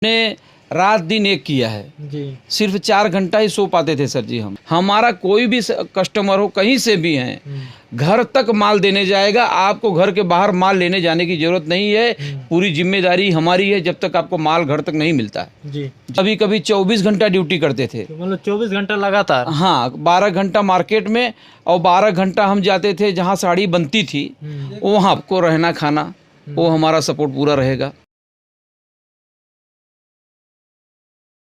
ने रात दिन एक किया है जी। सिर्फ 4 घंटा ही सो पाते थे सर जी। हम हमारा कोई भी कस्टमर हो कहीं से भी हैं घर तक माल देने जाएगा। आपको घर के बाहर माल लेने जाने की जरूरत नहीं है। पूरी जिम्मेदारी हमारी है जब तक आपको माल घर तक नहीं मिलता है जी। कभी कभी 24 घंटा ड्यूटी करते थे। तो मतलब 24 घंटा लगातार? हाँ, 12 घंटा मार्केट में और 12 घंटा हम जाते थे जहाँ साड़ी बनती थी वहाँ आपको रहना खाना वो हमारा सपोर्ट पूरा रहेगा।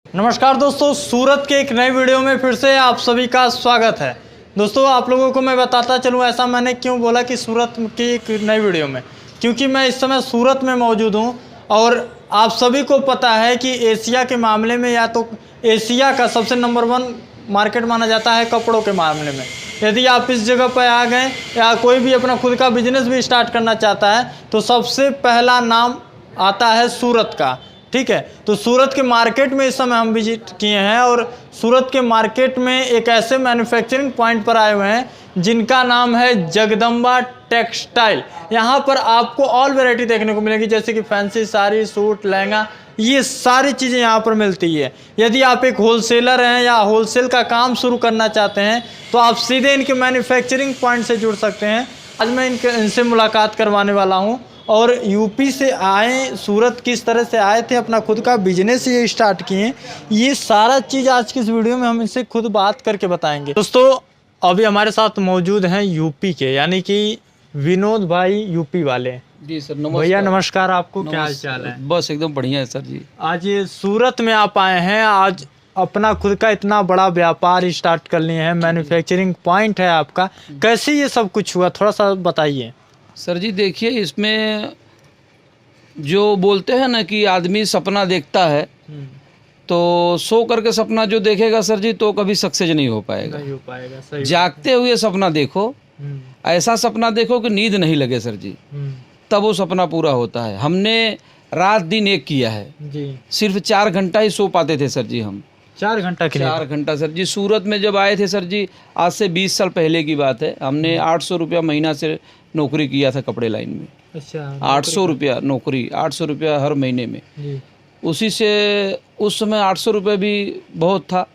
नमस्कार दोस्तों, सूरत के एक नए वीडियो में फिर से आप सभी का स्वागत है। दोस्तों, आप लोगों को मैं बताता चलूँ, ऐसा मैंने क्यों बोला कि सूरत की एक नई वीडियो में, क्योंकि मैं इस समय सूरत में मौजूद हूँ और आप सभी को पता है कि एशिया के मामले में या तो एशिया का सबसे नंबर 1 मार्केट माना जाता है कपड़ों के मामले में। यदि आप इस जगह पर आ गए या कोई भी अपना खुद का बिजनेस भी स्टार्ट करना चाहता है तो सबसे पहला नाम आता है सूरत का। ठीक है, तो सूरत के मार्केट में इस समय हम विजिट किए हैं और सूरत के मार्केट में एक ऐसे मैन्युफैक्चरिंग पॉइंट पर आए हुए हैं जिनका नाम है जगदम्बा टेक्सटाइल। यहाँ पर आपको ऑल वैरायटी देखने को मिलेगी, जैसे कि फैंसी साड़ी, सूट, लहंगा, ये सारी चीज़ें यहाँ पर मिलती है। यदि आप एक होलसेलर हैं या होलसेल का काम शुरू करना चाहते हैं तो आप सीधे इनके मैन्युफैक्चरिंग पॉइंट से जुड़ सकते हैं। आज मैं इनसे मुलाकात करवाने वाला हूँ और यूपी से आए, सूरत किस तरह से आए थे, अपना खुद का बिजनेस ये स्टार्ट किए, ये सारा चीज़ आज की इस वीडियो में हम इनसे खुद बात करके बताएंगे। दोस्तों, अभी हमारे साथ मौजूद हैं यूपी के, यानी कि विनोद भाई यूपी वाले। जी सर, नमस्कार भैया। नमस्कार, आपको क्या हाल चाल है? बस एकदम बढ़िया है सर जी। आज ये सूरत में आप आए हैं, आज अपना खुद का इतना बड़ा व्यापार स्टार्ट कर लिए हैं, मैन्युफैक्चरिंग पॉइंट है आपका, कैसे ये सब कुछ हुआ, थोड़ा सा बताइए। सर जी देखिए, इसमें जो बोलते हैं ना कि आदमी सपना देखता है तो सो करके सपना जो देखेगा सर जी तो कभी सक्सेस नहीं हो पाएगा। नहीं हो पाएगा, सही। जागते हुए सपना देखो, ऐसा सपना देखो कि नींद नहीं लगे सर जी, तब वो सपना पूरा होता है। हमने रात दिन एक किया है जी। सिर्फ 4 घंटा ही सो पाते थे सर जी। हम 4 घंटा के लिए? 4 घंटा सर जी। सूरत में जब आए थे सर जी, आज से 20 साल पहले की बात है, हमने 800 रुपया महीना से नौकरी किया था कपड़े लाइन में। अच्छा, 800 रुपया नौकरी, 800 रुपया हर महीने में। जी। उसी से उस समय 800 रुपये भी बहुत था,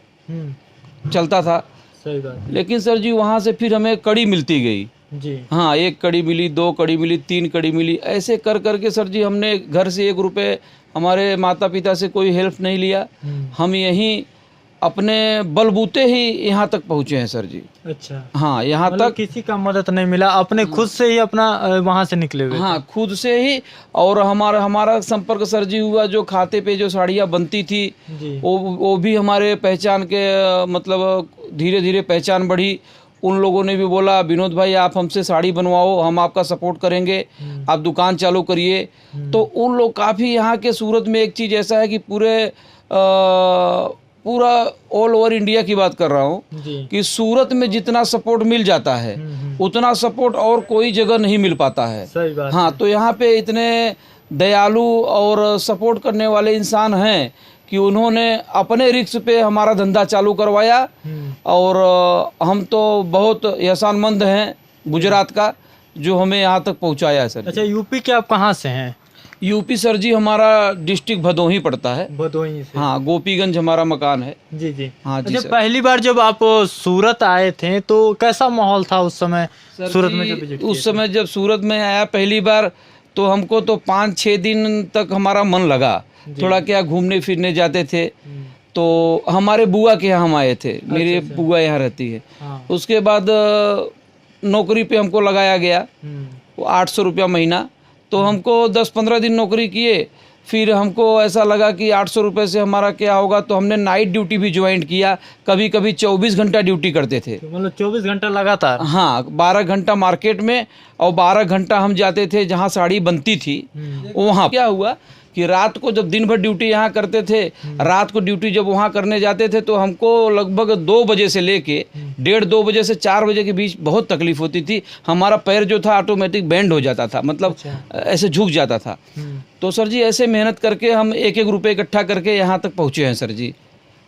चलता था। सही बात है। लेकिन सर जी वहाँ से फिर हमें कड़ी मिलती गई जी। हाँ, 1 कड़ी मिली, 2 कड़ी मिली, 3 कड़ी मिली, ऐसे कर करके सर जी हमने घर से 1 रुपये, हमारे माता पिता से कोई हेल्प नहीं लिया। हम यहीं अपने बलबूते ही यहाँ तक पहुँचे हैं सर जी। अच्छा। हाँ, यहाँ मतलब तक किसी का मदद नहीं मिला, अपने खुद से ही अपना वहाँ से निकले हुए? हाँ, खुद से ही। और हमारा संपर्क सर जी हुआ, जो खाते पे जो साड़ियाँ बनती थी जी। वो भी हमारे पहचान के, मतलब धीरे धीरे पहचान बढ़ी। उन लोगों ने भी बोला, विनोद भाई आप हमसे साड़ी बनवाओ, हम आपका सपोर्ट करेंगे, आप दुकान चालू करिए। तो उन लोग काफ़ी, यहाँ के सूरत में एक चीज़ ऐसा है कि पूरा ऑल ओवर इंडिया की बात कर रहा हूँ कि सूरत में जितना सपोर्ट मिल जाता है उतना सपोर्ट और कोई जगह नहीं मिल पाता है। सही बात। हाँ, तो यहाँ पे इतने दयालु और सपोर्ट करने वाले इंसान हैं कि उन्होंने अपने रिस्क पे हमारा धंधा चालू करवाया। और हम तो बहुत एहसानमंद हैं गुजरात का, जो हमें यहाँ तक पहुँचाया है सर। अच्छा, यूपी के आप कहाँ से हैं? यूपी सर जी हमारा डिस्ट्रिक्ट भदोही पड़ता है। भदोही से? हाँ, गोपीगंज हमारा मकान है। जी जी। हाँ जी। अच्छा, पहली बार जब आप सूरत आए थे तो कैसा माहौल था उस समय सूरत में जब विजिट किए? उस समय जब सूरत में आया पहली बार तो हमको तो 5-6 दिन तक हमारा मन लगा, थोड़ा क्या घूमने फिरने जाते थे। तो हमारे बुआ के यहाँ हम आए थे, मेरी बुआ यहाँ रहती है। उसके बाद नौकरी पे हमको लगाया गया, 800 रुपया महीना। तो हमको 10-15 दिन नौकरी किए, फिर हमको ऐसा लगा कि 800 रुपये से हमारा क्या होगा, तो हमने नाइट ड्यूटी भी ज्वाइन किया। कभी कभी 24 घंटा ड्यूटी करते थे। तो मतलब 24 घंटा लगातार? हाँ, 12 घंटा मार्केट में और 12 घंटा हम जाते थे जहाँ साड़ी बनती थी वहाँ। क्या हुआ कि रात को जब दिन भर ड्यूटी यहाँ करते थे, रात को ड्यूटी जब वहाँ करने जाते थे तो हमको लगभग 2 बजे से लेके 1:30-2 बजे से 4 बजे के बीच बहुत तकलीफ होती थी। हमारा पैर जो था ऑटोमेटिक बेंड हो जाता था, मतलब ऐसे झुक जाता था। तो सर जी ऐसे मेहनत करके हम 1-1 रुपये इकट्ठा करके यहाँ तक पहुँचे हैं सर जी।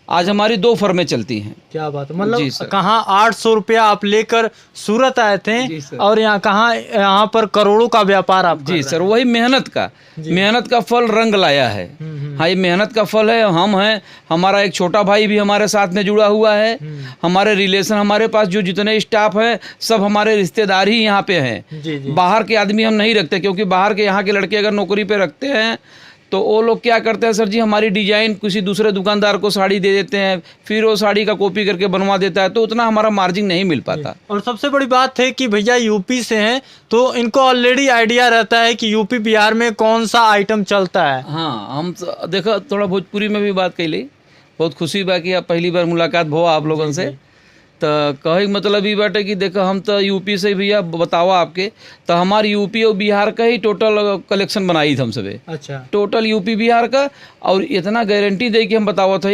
आज हमारी 2 फर्में चलती हैं। क्या बात है, जी मतलब सर। कहाँ 800 रुपया आप लेकर सूरत आए जी थे सर। और यहाँ पर करोड़ों का व्यापार आप कर जी रहे सर, हैं। वही मेहनत का फल रंग लाया है। हाँ, ये मेहनत का फल है। हम हैं, हमारा एक छोटा भाई भी हमारे साथ में जुड़ा हुआ है। हमारे रिलेशन, हमारे पास जो जितने स्टाफ हैं सब हमारे रिश्तेदार ही यहाँ पे हैं। जी जी। बाहर के आदमी हम नहीं रखते, क्योंकि बाहर के यहाँ के लड़के अगर नौकरी पे रखते हैं तो वो लोग क्या करते हैं सर जी, हमारी डिजाइन किसी दूसरे दुकानदार को साड़ी दे देते हैं, फिर वो साड़ी का कॉपी करके बनवा देता है, तो उतना हमारा मार्जिन नहीं मिल पाता। और सबसे बड़ी बात है कि भैया यूपी से हैं तो इनको ऑलरेडी आइडिया रहता है कि यूपी बिहार में कौन सा आइटम चलता है। हाँ, हम देखो थोड़ा भोजपुरी में भी बात कैली, बहुत खुशी बा कि आप पहली बार मुलाकात भो आप लोगन से। तो कहे मतलब ये बाटे कि देखो हम तो यूपी से भैया बतावा आपके, तो हमारे यूपी और बिहार का ही टोटल कलेक्शन बनाई थी हम सबे, अच्छा। टोटल यूपी बिहार का। और इतना गारंटी दे के हम बतावा था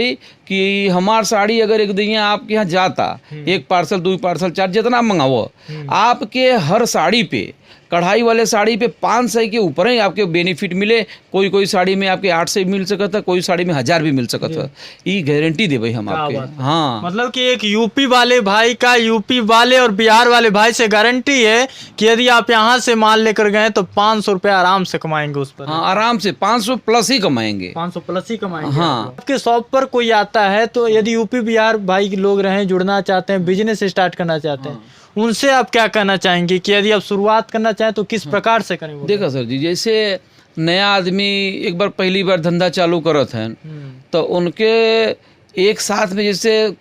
कि हमार साड़ी अगर एक दिन आपके यहाँ जाता, 1 पार्सल 2 पार्सल 4 जितना मंगाओ, आपके हर साड़ी पे, कढ़ाई वाले साड़ी पे 500 के ऊपर ही आपके बेनिफिट मिले। कोई साड़ी में आपके 800 मिल सकता था, कोई साड़ी में 1000 भी मिल सकता। ये गारंटी दे भाई हम आपके। हाँ, मतलब कि एक यूपी वाले भाई का यूपी वाले और बिहार वाले भाई से गारंटी है कि यदि आप यहाँ से माल लेकर गए तो 500 रुपया आराम से कमाएंगे उस पर। हाँ, आराम से 500 प्लस ही कमाएंगे। 500 प्लस ही कमाएंगे। हाँ। आपके शॉप पर कोई आता है तो यदि यूपी बिहार भाई के लोग रहे, जुड़ना चाहते हैं, बिजनेस स्टार्ट करना चाहते हैं, उनसे आप क्या कहना चाहेंगे कि यदि आप शुरुआत करना चाहें तो किस प्रकार से करें? देखो सर जी, जैसे नया आदमी एक बार पहली बार धंधा चालू करत हैं, तो उनके एक साथ में, जैसे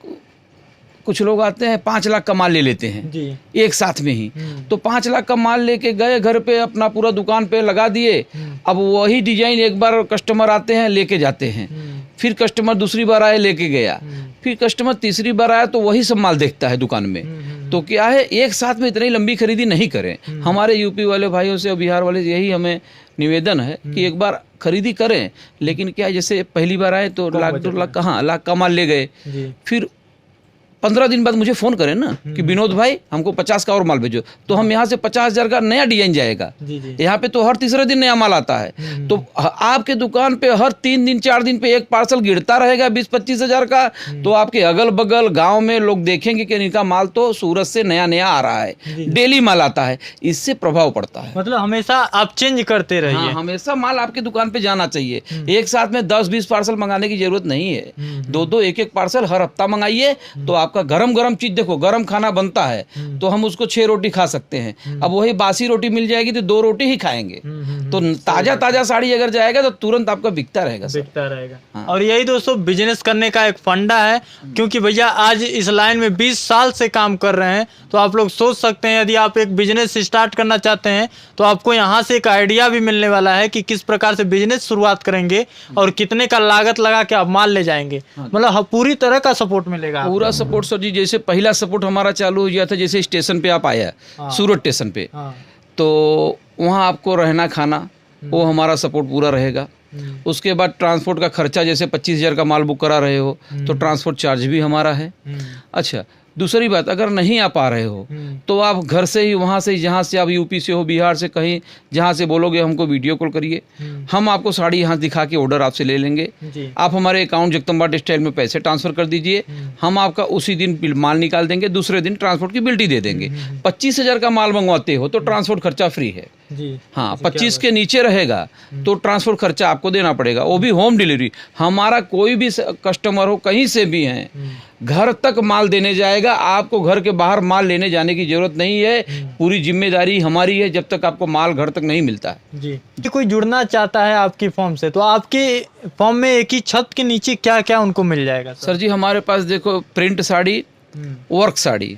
कुछ लोग आते हैं 5 लाख का माल ले लेते हैं जी। एक साथ में ही, तो 5 लाख का माल लेके गए घर पे, अपना पूरा दुकान पे लगा दिए। अब वही डिजाइन एक बार कस्टमर आते हैं लेके जाते हैं, फिर कस्टमर दूसरी बार आए लेके गया, फिर कस्टमर तीसरी बार आया तो वही सब माल देखता है दुकान में। तो क्या है, एक साथ में इतनी लंबी खरीदी नहीं करें। हमारे यूपी वाले भाइयों से और बिहार वाले से यही हमें निवेदन है कि एक बार खरीदी करें, लेकिन क्या जैसे पहली बार आए तो लाख 2 लाख कहाँ लाख का माल ले गए, फिर 15 दिन बाद मुझे फ़ोन करें ना कि विनोद भाई हमको 50 का और माल भेजो, तो हम यहाँ से 50,000 का नया डिजाइन जाएगा। यहाँ पे तो हर तीसरे दिन नया माल आता है, तो आपके दुकान पे हर 3 दिन 4 दिन पे एक पार्सल गिरता रहेगा 20-25 हज़ार का। तो आपके अगल बगल गांव में लोग देखेंगे कि इनका माल तो सूरत से नया नया आ रहा है, डेली माल आता है, इससे प्रभाव पड़ता है। मतलब हमेशा आप चेंज करते रहिए। हाँ, हमेशा माल आपकी दुकान पे जाना चाहिए। एक साथ में 10-20 पार्सल मंगाने की जरूरत नहीं है, 2-2 1-1 पार्सल हर हफ्ता मंगाइए, तो आपका गरम चीज, देखो गरम खाना बनता है तो हम उसको 6 रोटी खा सकते हैं, अब वही बासी रोटी मिल जाएगी तो 2 रोटी ही खाएंगे। तो ताजा साड़ी अगर जाएगा तो तुरंत आपका बिकता रहेगा। हाँ। और यही दोस्तों बिजनेस करने का एक फंडा है, क्योंकि भैया आज इस लाइन में 20 साल से काम कर रहे हैं, तो आप लोग सोच सकते हैं यदि आप एक बिजनेस स्टार्ट करना चाहते हैं तो आपको यहाँ से एक आइडिया भी मिलने वाला है कि किस प्रकार से बिजनेस शुरुआत करेंगे और कितने का लागत लगा के आप माल ले जाएंगे। मतलब पूरी तरह का सपोर्ट मिलेगा, पूरा सपोर्ट सर जी। जैसे पहला सपोर्ट हमारा चालू हो गया था, जैसे स्टेशन पे आप आया, सूरत स्टेशन पे, तो वहाँ आपको रहना खाना वो हमारा सपोर्ट पूरा रहेगा। उसके बाद ट्रांसपोर्ट का खर्चा, जैसे 25,000 का माल बुक करा रहे हो तो ट्रांसपोर्ट चार्ज भी हमारा है। अच्छा, दूसरी बात, अगर नहीं आ पा रहे हो तो आप घर से ही, वहाँ से ही, जहाँ से आप यूपी से हो, बिहार से, कहीं जहाँ से बोलोगे हमको वीडियो कॉल करिए, हम आपको साड़ी यहाँ दिखा के ऑर्डर आपसे ले लेंगे। आप हमारे अकाउंट जगदम्बा टेक्सटाइल में पैसे ट्रांसफर कर दीजिए, हम आपका उसी दिन माल निकाल देंगे, दूसरे दिन ट्रांसपोर्ट की बिल्टी दे देंगे। 25,000 का माल मंगवाते हो तो ट्रांसपोर्ट खर्चा फ्री है। हाँ, 25 के नीचे रहेगा तो ट्रांसपोर्ट खर्चा आपको देना पड़ेगा, वो भी होम डिलीवरी। हमारा कोई भी कस्टमर हो, कहीं से भी हैं, घर तक माल देने जाएगा, आपको घर के बाहर माल लेने जाने की जरूरत नहीं है। पूरी जिम्मेदारी हमारी है जब तक आपको माल घर तक नहीं मिलता है। जी। कि कोई जुड़ना चाहता है आपकी फॉर्म से, तो आपके फॉर्म में एक ही छत के नीचे क्या क्या उनको मिल जाएगा? सर जी, हमारे पास देखो प्रिंट साड़ी, वर्क साड़ी,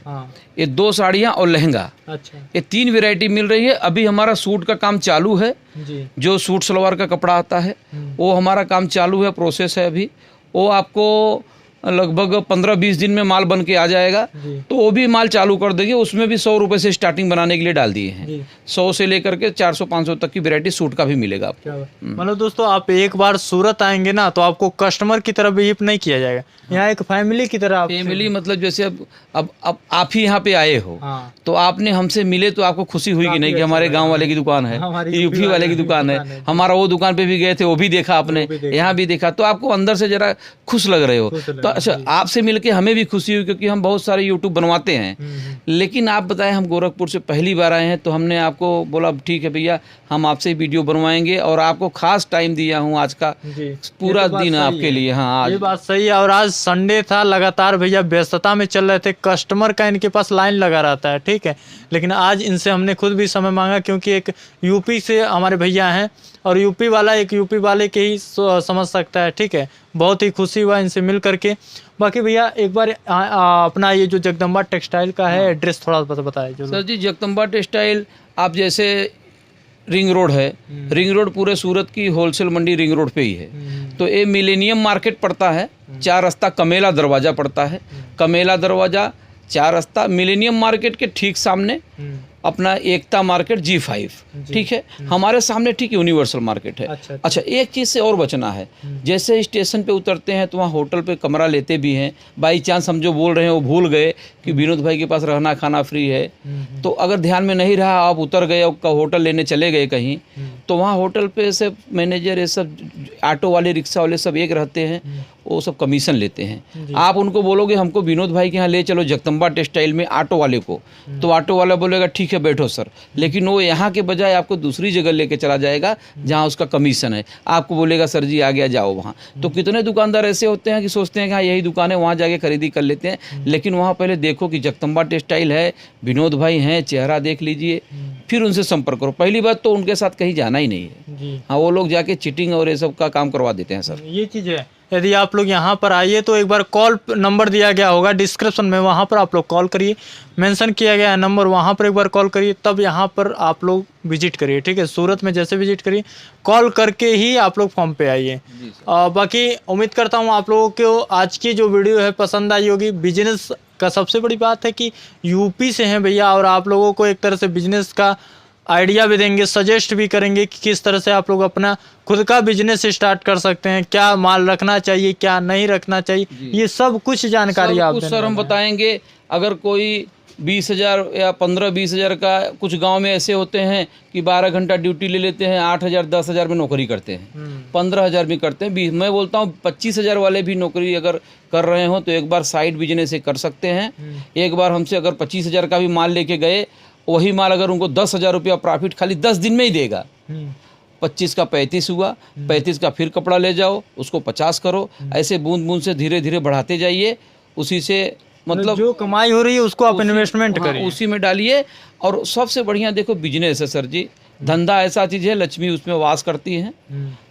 ये 2 साड़ियाँ और लहंगा, अच्छा, ये 3 वैरायटी मिल रही है। अभी हमारा सूट का काम चालू है जी। जो सूट सलवार का कपड़ा आता है वो हमारा काम चालू है, प्रोसेस है अभी। वो आपको लगभग 15-20 दिन में माल बन के आ जाएगा, तो वो भी माल चालू कर देंगे। उसमें भी 100 रुपये से स्टार्टिंग बनाने के लिए डाल दिए हैं, 100 से लेकर के 400-500 तक की वैरायटी सूट का भी मिलेगा आपको। मतलब दोस्तों, आप एक बार सूरत आएंगे ना तो आपको कस्टमर की तरह बिहेव नहीं किया जाएगा, यहाँ एक फैमिली की तरह। फैमिली मतलब जैसे अब आप ही यहाँ पे आए हो, तो आपने हमसे मिले तो आपको खुशी हुई कि नहीं कि हमारे गाँव वाले की दुकान है, यूपी वाले की दुकान है। हमारा वो दुकान पे भी गए थे, वो भी देखा आपने, यहाँ भी देखा, तो आपको अंदर से जरा खुश लग रहे हो। तो अच्छा, आपसे मिलके हमें भी खुशी हुई, क्योंकि हम बहुत सारे यूट्यूब बनवाते हैं। लेकिन आप बताएं, हम गोरखपुर से पहली बार आए हैं, तो हमने आपको बोला ठीक है भैया, हम आपसे वीडियो बनवाएंगे, और आपको खास टाइम दिया हूँ आज का जी, पूरा ये तो बात दिन सही आपके है। लिए। हाँ, ये आज बात सही है। और आज संडे था, लगातार भैया व्यस्तता में चल रहे थे, कस्टमर का इनके पास लाइन लगा रहता है, ठीक है। लेकिन आज इनसे हमने खुद भी समय मांगा, क्योंकि एक यूपी से हमारे भैया हैं, और यूपी वाला एक यूपी वाले के ही समझ सकता है, ठीक है। बहुत ही खुशी हुआ इनसे मिल करके। बाकी भैया एक बार अपना ये जो जगदम्बा टेक्सटाइल का है एड्रेस थोड़ा बताएं जो। सर जी, जगदम्बा टेक्सटाइल, आप जैसे रिंग रोड है, रिंग रोड पूरे सूरत की होलसेल मंडी रिंग रोड पे ही है। तो ये मिलेनियम मार्केट पड़ता है, 4 रास्ता कमेला दरवाज़ा पड़ता है, कमेला दरवाज़ा 4 रास्ता, मिलेनियम मार्केट के ठीक सामने अपना एकता मार्केट G5, ठीक है। हमारे सामने ठीक यूनिवर्सल मार्केट है। अच्छा, एक चीज़ से और बचना है, जैसे स्टेशन पे उतरते हैं तो वहाँ होटल पे कमरा लेते भी हैं। बाई चांस हम जो बोल रहे हैं वो भूल गए कि विनोद भाई के पास रहना खाना फ्री है, तो अगर ध्यान में नहीं रहा, आप उतर गए और होटल लेने चले गए कहीं, तो वहाँ होटल पे सब मैनेजर, ये सब ऑटो वाले, रिक्शा वाले सब एक रहते हैं, वो सब कमीशन लेते हैं। आप उनको बोलोगे हमको विनोद भाई के यहाँ ले चलो जगदम्बा टेक्सटाइल में, ऑटो वाले को, तो ऑटो वाला बोलेगा ठीक है बैठो सर, लेकिन वो यहाँ के बजाय आपको दूसरी जगह लेके चला जाएगा जहाँ उसका कमीशन है। आपको बोलेगा सर जी आ गया, जाओ वहाँ। तो कितने दुकानदार ऐसे होते हैं कि सोचते हैं कि हाँ यही दुकान है, वहाँ जाके खरीदी कर लेते हैं, लेकिन वहाँ पहले देखो कि जगदम्बा टेक्सटाइल है, विनोद भाई हैं, चेहरा देख लीजिए, फिर उनसे संपर्क करो। पहली बात तो उनके साथ कहीं जाना ही नहीं है। हाँ, वो लोग जाके चीटिंग और ये सब का काम करवा देते हैं सर। ये चीज़ है। यदि आप लोग यहाँ पर आइए तो एक बार कॉल नंबर दिया गया होगा डिस्क्रिप्शन में, वहाँ पर आप लोग कॉल करिए, मेंशन किया गया है नंबर, वहाँ पर एक बार कॉल करिए, तब यहाँ पर आप लोग विजिट करिए, ठीक है। सूरत में जैसे विजिट करिए, कॉल करके ही आप लोग फॉर्म पे आइए। बाकी उम्मीद करता हूँ आप लोगों को आज की जो वीडियो है पसंद आई होगी। बिजनेस का सबसे बड़ी बात है कि यूपी से हैं भैया, और आप लोगों को एक तरह से बिजनेस का आइडिया भी देंगे, सजेस्ट भी करेंगे कि किस तरह से आप लोग अपना खुद का बिजनेस स्टार्ट कर सकते हैं, क्या माल रखना चाहिए, क्या नहीं रखना चाहिए, ये सब कुछ जानकारी आप सर हम बताएंगे। अगर कोई 20,000 या 15-20 हज़ार का, कुछ गांव में ऐसे होते हैं कि 12 घंटा ड्यूटी ले लेते हैं, 8,000 10,000 में नौकरी करते हैं, 15,000 भी करते हैं। मैं बोलता हूँ 25,000 वाले भी नौकरी अगर कर रहे हो तो एक बार साइड बिजनेस कर सकते हैं। एक बार हमसे अगर 25,000 का भी माल लेके गए, वही माल अगर उनको 10,000 रुपया प्रॉफिट खाली 10 दिन में ही देगा, 25 का 35 हुआ, 35 का फिर कपड़ा ले जाओ, उसको 50 करो, ऐसे बूंद बूंद से धीरे धीरे बढ़ाते जाइए। उसी से मतलब जो कमाई हो रही है उसको आप इन्वेस्टमेंट करिए, उसी में डालिए। और सबसे बढ़िया देखो बिजनेस है सर जी, धंधा ऐसा चीज़ है, लक्ष्मी उसमें वास करती है।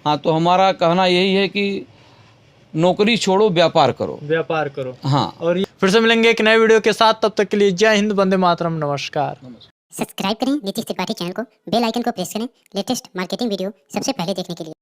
हाँ, तो हमारा कहना यही है कि नौकरी छोड़ो, व्यापार करो, व्यापार करो। हाँ, और फिर से मिलेंगे एक नए वीडियो के साथ, तब तक के लिए जय हिंद, वंदे मातरम, नमस्कार। सब्सक्राइब करें नीतीश त्रिपाठी चैनल को, बेल आइकन को प्रेस करें लेटेस्ट मार्केटिंग वीडियो सबसे पहले देखने के लिए।